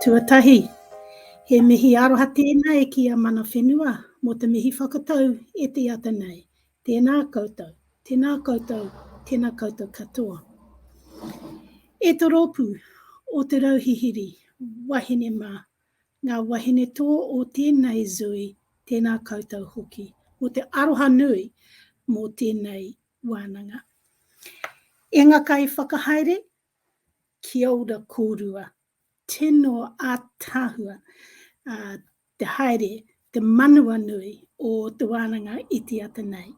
Tuatahi, he mihi aroha tēnā e kia mana whenua, mo te mihi whakatau e te ata nei. Tēnā koutou, tēnā koutou, tēnā koutou katoa. E te ropu o Te Rau Hihiri, wahine mā, ngā wahine tō o tēnei zui, tēnā koutou hoki, o te aroha nui mō tēnei wānanga. E ngā kai whakahaere, kia ora kōrua. Tino a tahua, te haere, te manawa nui o te wānanga i te ata nei.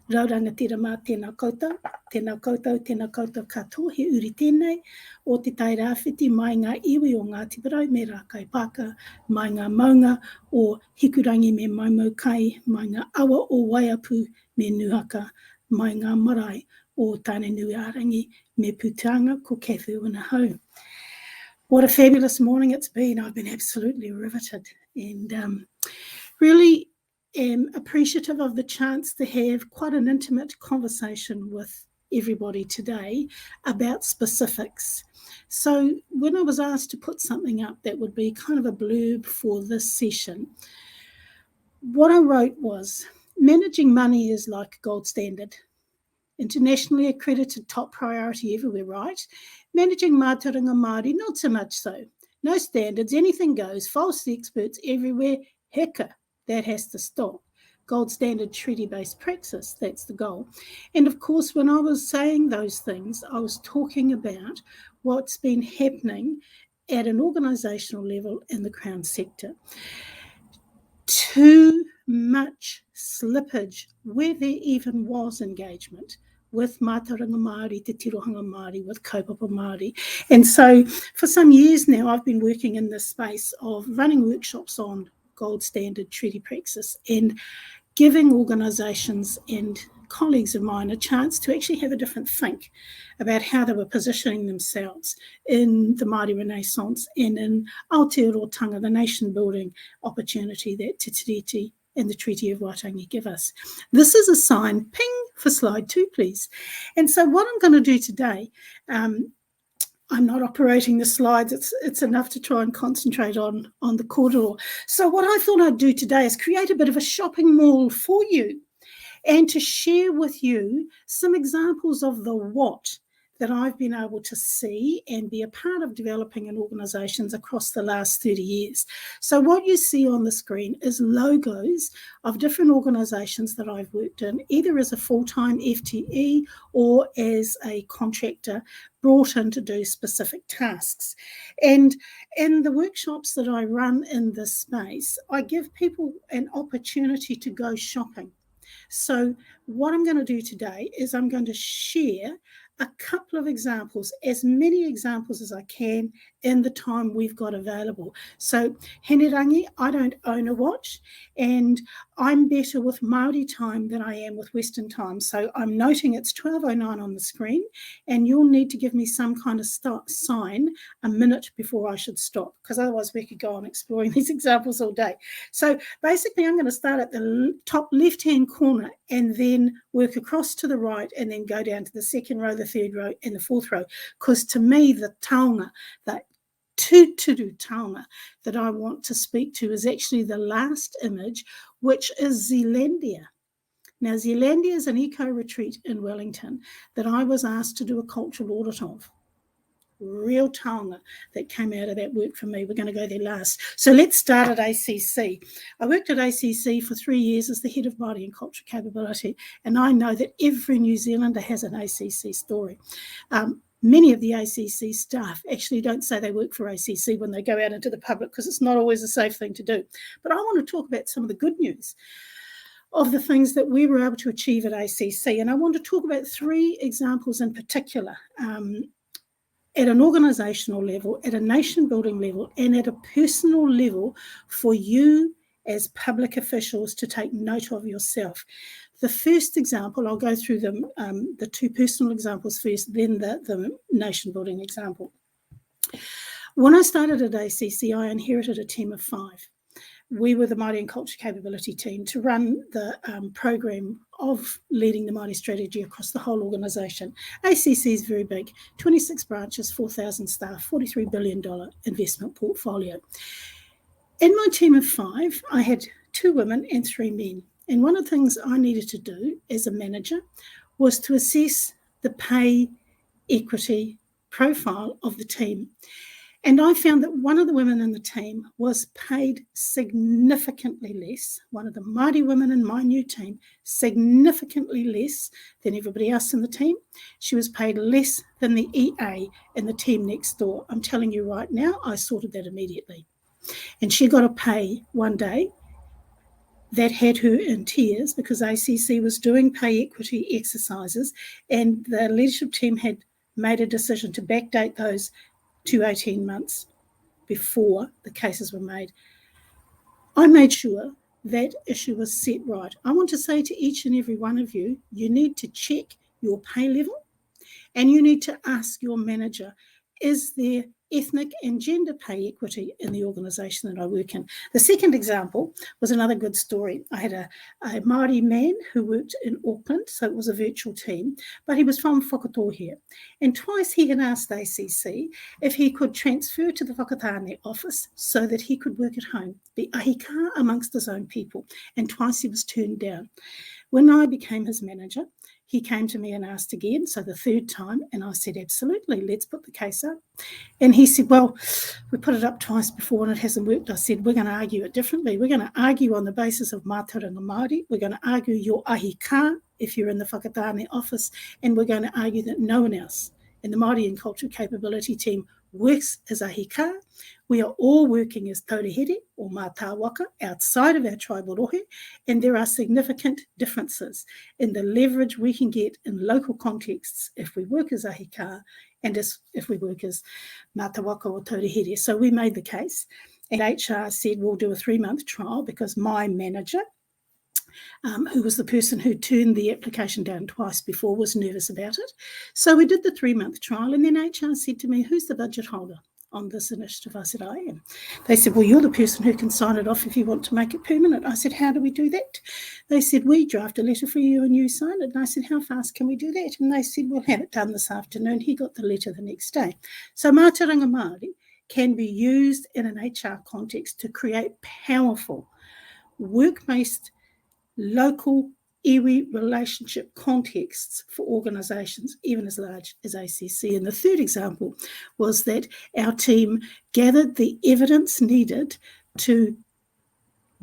Rauranga tira mā tēnā koutou, tēnā koutou, tēnā koutou katoa, he uri tēnei, o te tai rāwhiti mai ngā iwi o Ngāti Porou me Rakaipaaka, mai ngā maunga o Hikurangi me Maumaukai, mai ngā awa o Waiapu me Nuhaka, mai ngā marae o Tāne Nui Arangi me Putanga ko Kathie Irwin. What a fabulous morning it's been. I've been absolutely riveted and really am appreciative of the chance to have quite an intimate conversation with everybody today about specifics. So when I was asked to put something up that would be kind of a blurb for this session, what I wrote was, managing money is like gold standard. Internationally accredited, top priority everywhere, right? Managing mātauranga Māori, not so much so. No standards, anything goes, false experts everywhere. Hika, that has to stop. Gold standard treaty-based praxis, that's the goal. And of course, when I was saying those things, I was talking about what's been happening at an organisational level in the Crown sector. Too much slippage where there even was engagement with mātauranga Māori, te tirohanga Māori, with kaupapa Māori. And so for some years now, I've been working in this space of running workshops on gold standard treaty praxis and giving organisations and colleagues of mine a chance to actually have a different think about how they were positioning themselves in the Māori Renaissance and in Aotearoa, the nation building opportunity that Te Tiriti and the Treaty of Waitangi give us. This is a sign, ping, for slide 2, please. And so what I'm going to do today, I'm not operating the slides, it's enough to try and concentrate on the kōrero. So what I thought I'd do today is create a bit of a shopping mall for you and to share with you some examples of the what that I've been able to see and be a part of developing in organisations across the last 30 years. So what you see on the screen is logos of different organisations that I've worked in, either as a full-time FTE or as a contractor brought in to do specific tasks. And in the workshops that I run in this space, I give people an opportunity to go shopping. So what I'm going to do today is I'm going to share a couple of examples, as many examples as I can in the time we've got available. So, Henerangi, I don't own a watch, and I'm better with Māori time than I am with Western time. So I'm noting it's 12:09 on the screen, and you'll need to give me some kind of sign a minute before I should stop, because otherwise we could go on exploring these examples all day. So basically I'm going to start at the top left-hand corner and then work across to the right and then go down to the second row, the third row and the fourth row, because to me the taonga, that tūturu taonga that I want to speak to is actually the last image, which is Zealandia. Now, Zealandia is an eco-retreat in Wellington that I was asked to do a cultural audit of. Real taonga that came out of that work for me. We're going to go there last. So let's start at ACC. I worked at ACC for 3 years as the head of Māori and Cultural Capability, and I know that every New Zealander has an ACC story. Many of the ACC staff actually don't say they work for ACC when they go out into the public, because it's not always a safe thing to do. But I want to talk about some of the good news of the things that we were able to achieve at ACC. And I want to talk about 3 examples in particular, at an organisational level, at a nation building level, and at a personal level for you as public officials to take note of yourself. The first example, I'll go through them, the 2 personal examples first, then the nation building example. When I started at ACC, I inherited a team of 5. we were the Māori and Culture Capability team to run the program of leading the Māori strategy across the whole organisation. ACC is very big, 26 branches, 4,000 staff, $43 billion investment portfolio. In my team of 5, I had 2 women and 3 men. And one of the things I needed to do as a manager was to assess the pay equity profile of the team. And I found that one of the women in the team was paid significantly less, one of the Māori women in my new team, significantly less than everybody else in the team. She was paid less than the EA in the team next door. I'm telling you right now, I sorted that immediately. And she got a pay one day that had her in tears because ACC was doing pay equity exercises and the leadership team had made a decision to backdate those to 18 months before the cases were made. I made sure that issue was set right. I want to say to each and every one of you, you need to check your pay level and you need to ask your manager, is there ethnic and gender pay equity in the organisation that I work in? The second example was another good story. I had a Māori man who worked in Auckland, so it was a virtual team, but he was from Whakatōhea. And twice he had asked ACC if he could transfer to the Whakatane office so that he could work at home, be a Hika amongst his own people. And twice he was turned down. When I became his manager, he came to me and asked again, so the third time, and I said, absolutely, let's put the case up. And he said, well, we put it up twice before and it hasn't worked. I said, we're going to argue it differently. We're going to argue on the basis of mātauranga Māori. We're going to argue your ahi kā if you're in the Whakatane office, and we're going to argue that no one else in the Māori and Culture Capability team works as ahi kā. We are all working as taurehiri or mātauranga outside of our tribal rohe, and there are significant differences in the leverage we can get in local contexts if we work as ahi kā and if we work as mātauranga or taurehiri. So we made the case, and HR said we'll do a 3-month trial because my manager, who was the person who turned the application down twice before, was nervous about it. So we did the 3-month trial, and then HR said to me, who's the budget holder on this initiative? I said, I am. They said, well, you're the person who can sign it off if you want to make it permanent. I said, how do we do that? They said, we draft a letter for you and you sign it. And I said, how fast can we do that? And they said, we'll have it done this afternoon. He got the letter the next day. So mātauranga Māori can be used in an HR context to create powerful, work-based, local iwi relationship contexts for organisations, even as large as ACC. And the third example was that our team gathered the evidence needed to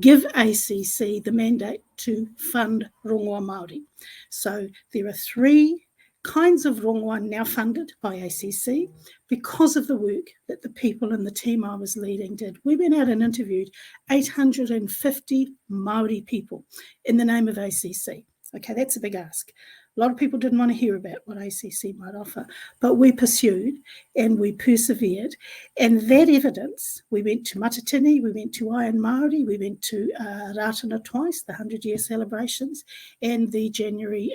give ACC the mandate to fund rongoa Māori. So there are 3 kinds of rongoa now funded by ACC because of the work that the people in the team I was leading did. We went out and interviewed 850 Māori people in the name of ACC. Okay, that's a big ask. A lot of people didn't want to hear about what ACC might offer, but we pursued and we persevered. And that evidence, we went to Matatini, we went to Iron Māori, we went to Ratana twice, the 100-year celebrations, and the January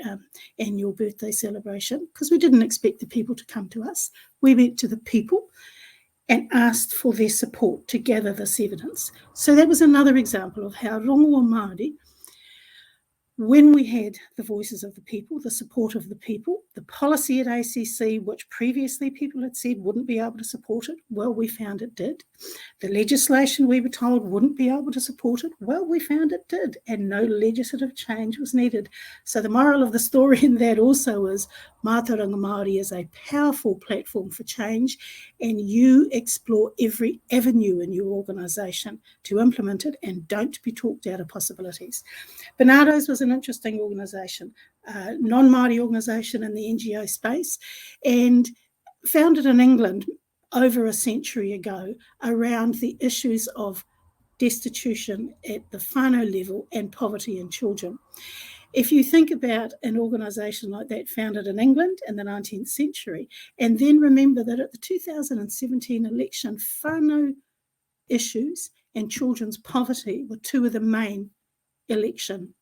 annual birthday celebration, because we didn't expect the people to come to us. We went to the people and asked for their support to gather this evidence. So that was another example of how rongoa Māori, when we had the voices of the people, the support of the people, the policy at ACC, which previously people had said wouldn't be able to support it, well, we found it did. The legislation we were told wouldn't be able to support it, well, we found it did, and no legislative change was needed. So the moral of the story in that also is mātauranga Māori is a powerful platform for change, and you explore every avenue in your organisation to implement it and don't be talked out of possibilities. Barnardo's was an interesting organisation, non-Māori organisation in the NGO space, and founded in England over a century ago around the issues of destitution at the whānau level and poverty in children. If you think about an organisation like that founded in England in the 19th century, and then remember that at the 2017 election, whānau issues and children's poverty were 2 of the main election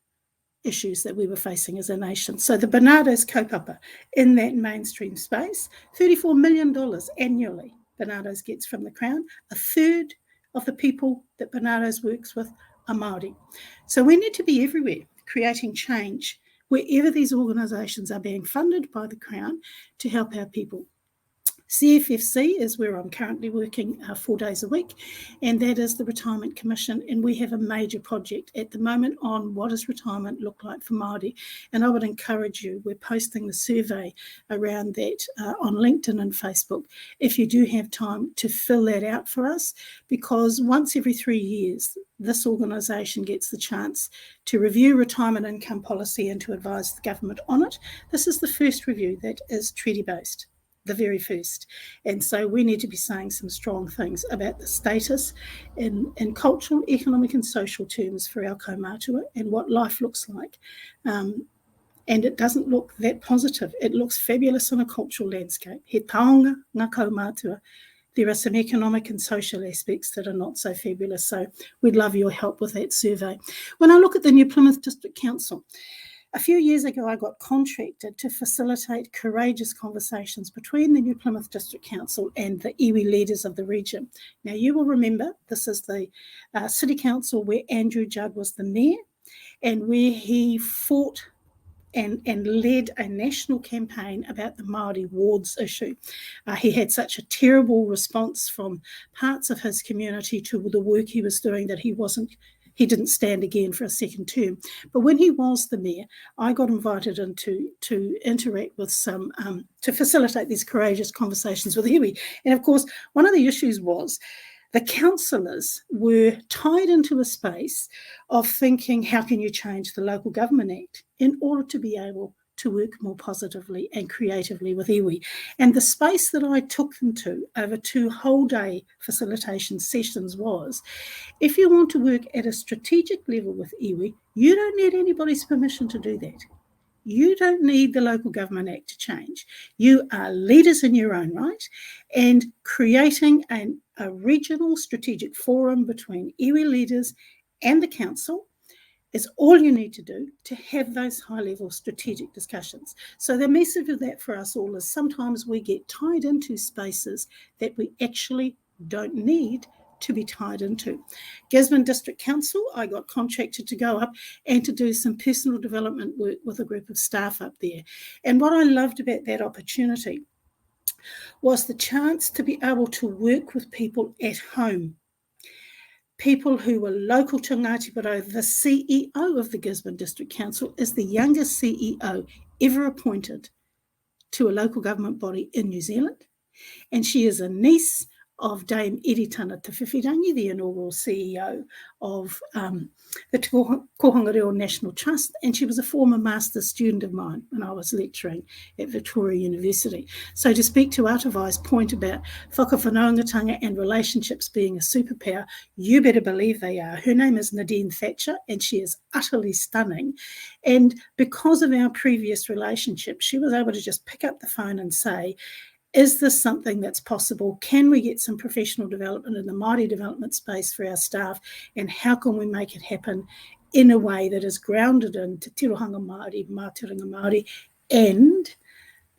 issues that we were facing as a nation. So the Barnardo's kaupapa in that mainstream space, $34 million annually Barnardo's gets from the Crown, a third of the people that Bernardo's works with are Māori. So we need to be everywhere, creating change wherever these organisations are being funded by the Crown to help our people. CFFC is where I'm currently working 4 days a week, and that is the Retirement Commission, and we have a major project at the moment on what does retirement look like for Māori, and I would encourage you, we're posting the survey around that on LinkedIn and Facebook, if you do have time to fill that out for us, because once every 3 years, this organisation gets the chance to review retirement income policy and to advise the government on it. This is the first review that is treaty-based. The very first. And so we need to be saying some strong things about the status in cultural, economic and social terms for our kaumātua and what life looks like. And it doesn't look that positive. It looks fabulous on a cultural landscape. He taonga ngā kaumātua. There are some economic and social aspects that are not so fabulous. So we'd love your help with that survey. When I look at the New Plymouth District Council, a few years ago, I got contracted to facilitate courageous conversations between the New Plymouth District Council and the iwi leaders of the region. Now, you will remember this is the City Council where Andrew Judd was the mayor and where he fought and led a national campaign about the Māori wards issue. He had such a terrible response from parts of his community to the work he was doing that he didn't stand again for a second term. But when he was the mayor, I got invited in to interact with some, to facilitate these courageous conversations with iwi. And of course, one of the issues was the councillors were tied into a space of thinking, how can you change the Local Government Act in order to be able to work more positively and creatively with iwi. And the space that I took them to over 2 whole day facilitation sessions was, if you want to work at a strategic level with iwi, you don't need anybody's permission to do that. You don't need the Local Government Act to change. You are leaders in your own right, and creating a regional strategic forum between iwi leaders and the council is all you need to do to have those high-level strategic discussions. So the message of that for us all is sometimes we get tied into spaces that we actually don't need to be tied into. Gisborne District Council, I got contracted to go up and to do some personal development work with a group of staff up there. And what I loved about that opportunity was the chance to be able to work with people at home. People who were local to Ngāti Porou. The CEO of the Gisborne District Council is the youngest CEO ever appointed to a local government body in New Zealand. And she is a niece of Dame Eritana Te Whiwhirangi, the inaugural CEO of the Te Kohanga Reo National Trust, and she was a former master's student of mine when I was lecturing at Victoria University. So to speak to Atawai's point about whakawhanaungatanga and relationships being a superpower, you better believe they are. Her name is Nadine Thatcher, and she is utterly stunning. And because of our previous relationship, she was able to just pick up the phone and say, is this something that's possible? Can we get some professional development in the Māori development space for our staff? And how can we make it happen in a way that is grounded in Te Tirohanga Māori, mātauranga Māori, and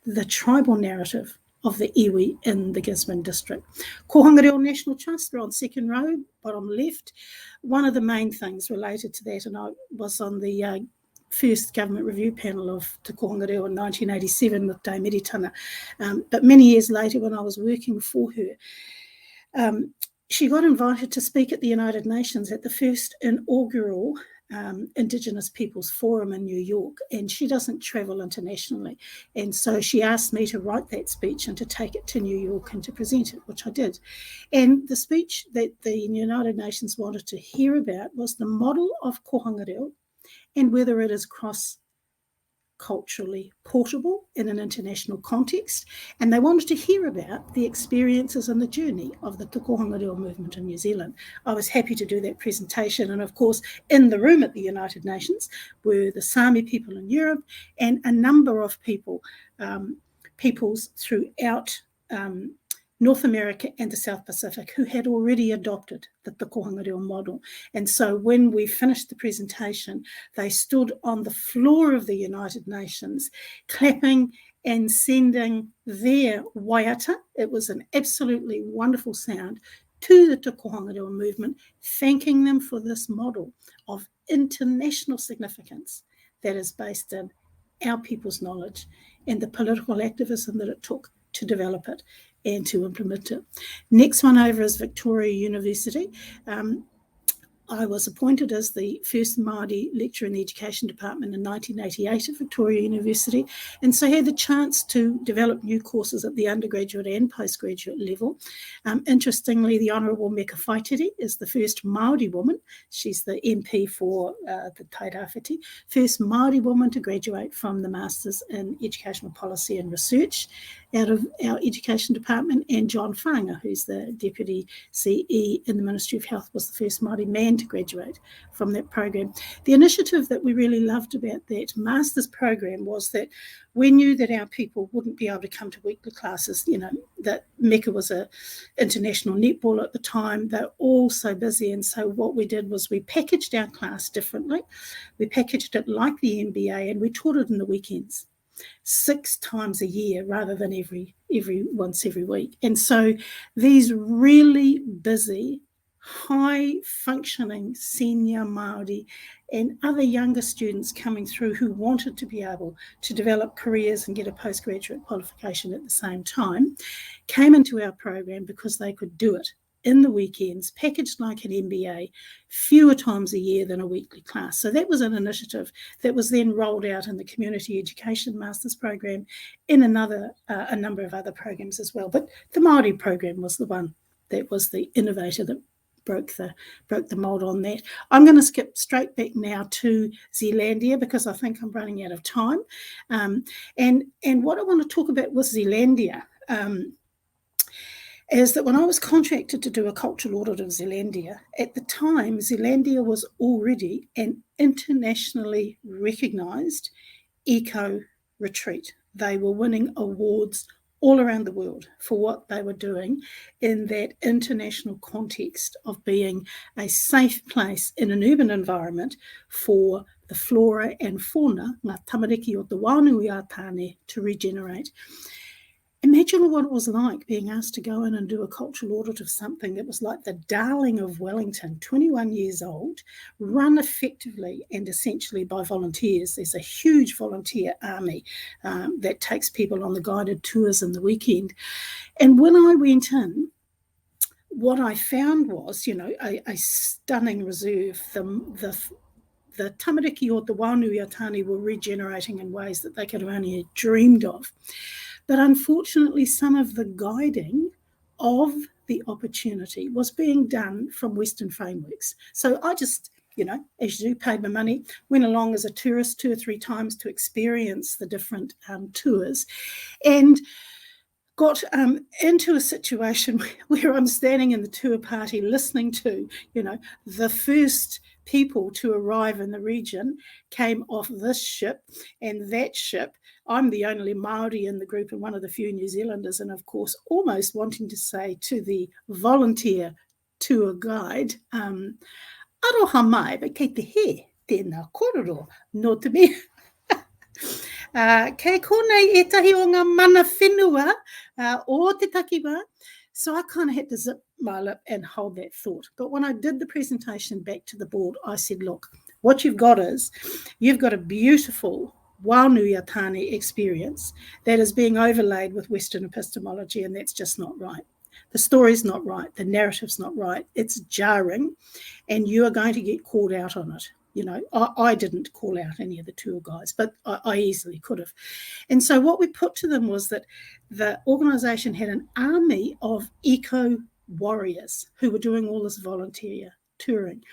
the tribal narrative of the iwi in the Gisborne district? Kohanga Reo National Trust, they're on second row, bottom left. One of the main things related to that, and I was on the first government review panel of Te Kohanga Reo in 1987 with Dame Eritana. But many years later, when I was working for her, she got invited to speak at the United Nations at the first inaugural Indigenous Peoples Forum in New York, and she doesn't travel internationally. And so she asked me to write that speech and to take it to New York and to present it, which I did. And the speech that the United Nations wanted to hear about was the model of Kohanga Reo and whether it is cross-culturally portable in an international context. And they wanted to hear about the experiences and the journey of the Te Kohanga Reo movement in New Zealand. I was happy to do that presentation. And of course, in the room at the United Nations were the Sami people in Europe and a number of peoples throughout North America and the South Pacific who had already adopted the Te Kohanga Reo model. And so when we finished the presentation, they stood on the floor of the United Nations clapping and sending their waiata, it was an absolutely wonderful sound, to the Te Rau movement, thanking them for this model of international significance that is based in our people's knowledge and the political activism that it took to develop it and to implement it. Next one over is Victoria University. I was appointed as the first Māori lecturer in the Education Department in 1988 at Victoria University, and so I had the chance to develop new courses at the undergraduate and postgraduate level. Interestingly, the Honourable Meka Whaitiri is the first Māori woman. She's the MP for the Tairāwhiti, first Māori woman to graduate from the Masters in Educational Policy and Research out of our Education Department, and John Whanga, who's the Deputy CE in the Ministry of Health, was the first Māori man to graduate from that program. The initiative that we really loved about that Masters program was that we knew that our people wouldn't be able to come to weekly classes. You know, that Meka was an international netball at the time. They're all so busy, and so what we did was we packaged our class differently. We packaged it like the MBA, and we taught it in the weekends, 6 times a year rather than once every week. And so these really busy, high-functioning senior Māori and other younger students coming through who wanted to be able to develop careers and get a postgraduate qualification at the same time came into our program because they could do it in the weekends, packaged like an MBA, fewer times a year than a weekly class. So that was an initiative that was then rolled out in the Community Education Masters program, in a number of other programs as well. But the Māori program was the one that was the innovator that broke the mold on that. I'm going to skip straight back now to Zealandia because I think I'm running out of time. And what I want to talk about with Zealandia is that when I was contracted to do a cultural audit of Zealandia, at the time, Zealandia was already an internationally recognised eco-retreat. They were winning awards all around the world for what they were doing in that international context of being a safe place in an urban environment for the flora and fauna, ngā tamariki o te wānui a tāne, to regenerate. Imagine what it was like being asked to go in and do a cultural audit of something that was like the darling of Wellington, 21 years old, run effectively and essentially by volunteers. There's a huge volunteer army that takes people on the guided tours in the weekend. And when I went in, what I found was, a stunning reserve. The tamariki o te wānui a tāne were regenerating in ways that they could have only dreamed of. But unfortunately, some of the guiding of the opportunity was being done from Western frameworks. So I just, as you do, paid my money, went along as a tourist 2 or 3 times to experience the different tours, and got into a situation where I'm standing in the tour party listening to, the first people to arrive in the region came off this ship, and that ship, I'm the only Māori in the group and one of the few New Zealanders, and of course almost wanting to say to the volunteer tour guide, aroha mai, but kei te he, tēnā kororo, no te me. Kei konei e tahi o ngā mana whenua o te takiwa. So I kind of had to zip my lip and hold that thought. But when I did the presentation back to the board, I said, look, what you've got is, you've got a beautiful wānui a tāne experience that is being overlaid with Western epistemology, and that's just not right. The story's not right. The narrative's not right. It's jarring, and you are going to get called out on it. I didn't call out any of the tour guides, but I easily could have. And so what we put to them was that the organisation had an army of eco-warriors who were doing all this volunteer touring.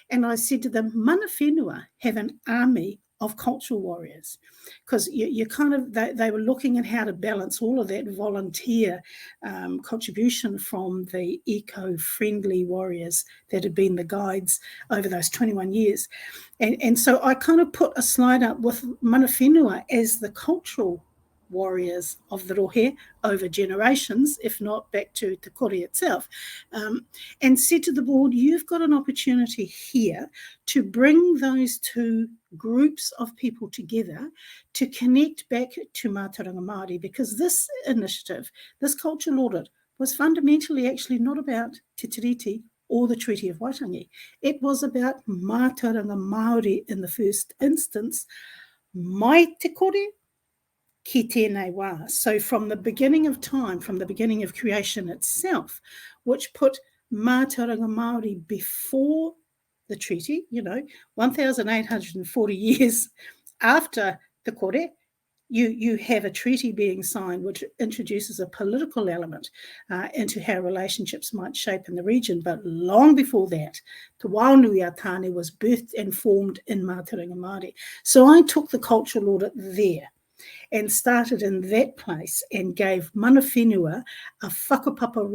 And I said to them, mana whenua have an army of cultural warriors, because they were looking at how to balance all of that volunteer contribution from the eco-friendly warriors that had been the guides over those 21 years. And so I kind of put a slide up with mana whenua as the cultural warriors of the rohe over generations, if not back to Te Kore itself, and said to the board, you've got an opportunity here to bring those two groups of people together to connect back to mātauranga Māori, because this initiative, this cultural audit, was fundamentally actually not about Te Tiriti or the Treaty of Waitangi. It was about mātauranga Māori in the first instance, mai te kore ki tēnei wā. So from the beginning of time, from the beginning of creation itself, which put mātauranga Māori before the treaty, 1,840 years after the kore, you have a treaty being signed which introduces a political element into how relationships might shape in the region. But long before that, Te Waiata was birthed and formed in mātauranga Māori. So I took the cultural audit there and started in that place and gave mana whenua a whakapapa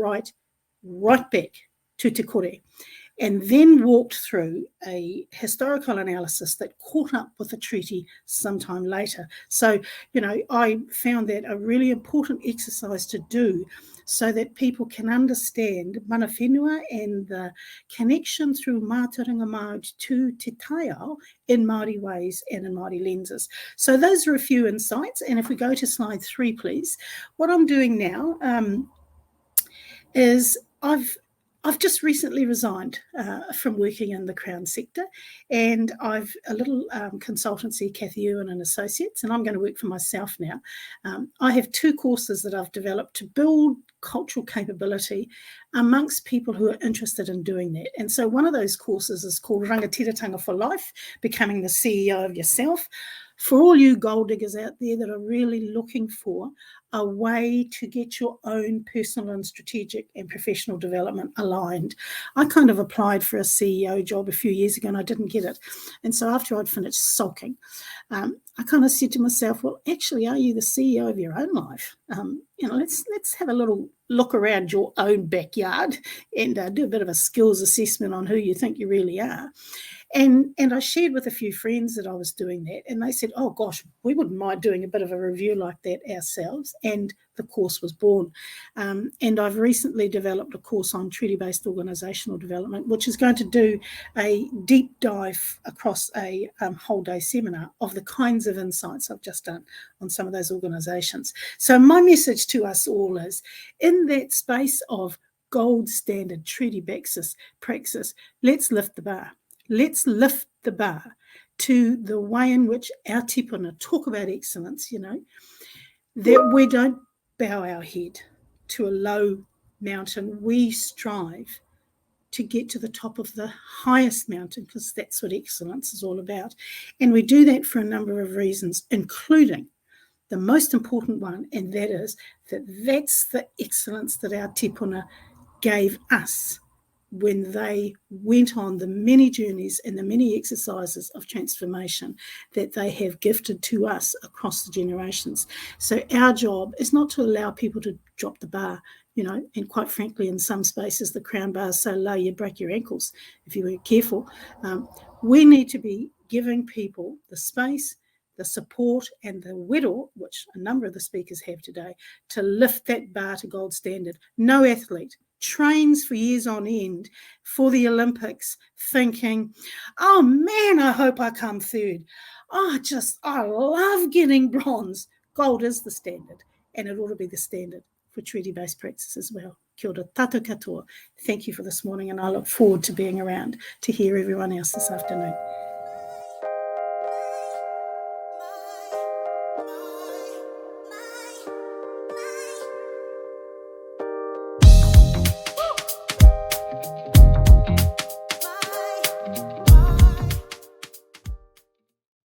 right back to te kore, and then walked through a historical analysis that caught up with the treaty sometime later. So, I found that a really important exercise to do so that people can understand mana whenua and the connection through mātauranga Māori to te taiao in Māori ways and in Māori lenses. So those are a few insights. And if we go to slide 3, please. What I'm doing now is I've just recently resigned from working in the Crown sector, and I've a little consultancy, Kathie Irwin and Associates, and I'm going to work for myself now. I have 2 courses that I've developed to build cultural capability amongst people who are interested in doing that. And so one of those courses is called Rangatiratanga for Life, Becoming the CEO of Yourself. For all you gold diggers out there that are really looking for a way to get your own personal and strategic and professional development aligned. I kind of applied for a CEO job a few years ago and I didn't get it. And so after I'd finished sulking, I kind of said to myself, well, actually, are you the CEO of your own life? Let's have a little look around your own backyard and do a bit of a skills assessment on who you think you really are. And I shared with a few friends that I was doing that, and they said, oh gosh, we wouldn't mind doing a bit of a review like that ourselves. And the course was born. And I've recently developed a course on treaty-based organisational development, which is going to do a deep dive across a whole day seminar of the kinds of insights I've just done on some of those organisations. So my message to us all is, in that space of gold standard treaty praxis, let's lift the bar. Let's lift the bar to the way in which our tipuna talk about excellence, that we don't bow our head to a low mountain. We strive to get to the top of the highest mountain, because that's what excellence is all about. And we do that for a number of reasons, including the most important one, and that is that that's the excellence that our tipuna gave us when they went on the many journeys and the many exercises of transformation that they have gifted to us across the generations. So our job is not to allow people to drop the bar, and quite frankly, in some spaces, the crown bar is so low you'd break your ankles if you weren't careful. We need to be giving people the space, the support and the widow, which a number of the speakers have today, to lift that bar to gold standard. No athlete trains for years on end for the Olympics thinking, oh man, I hope I come third. I love getting bronze. Gold is the standard, and it ought to be the standard for treaty-based practice as well. Kia ora, tātou katoa. Thank you for this morning, and I look forward to being around to hear everyone else this afternoon.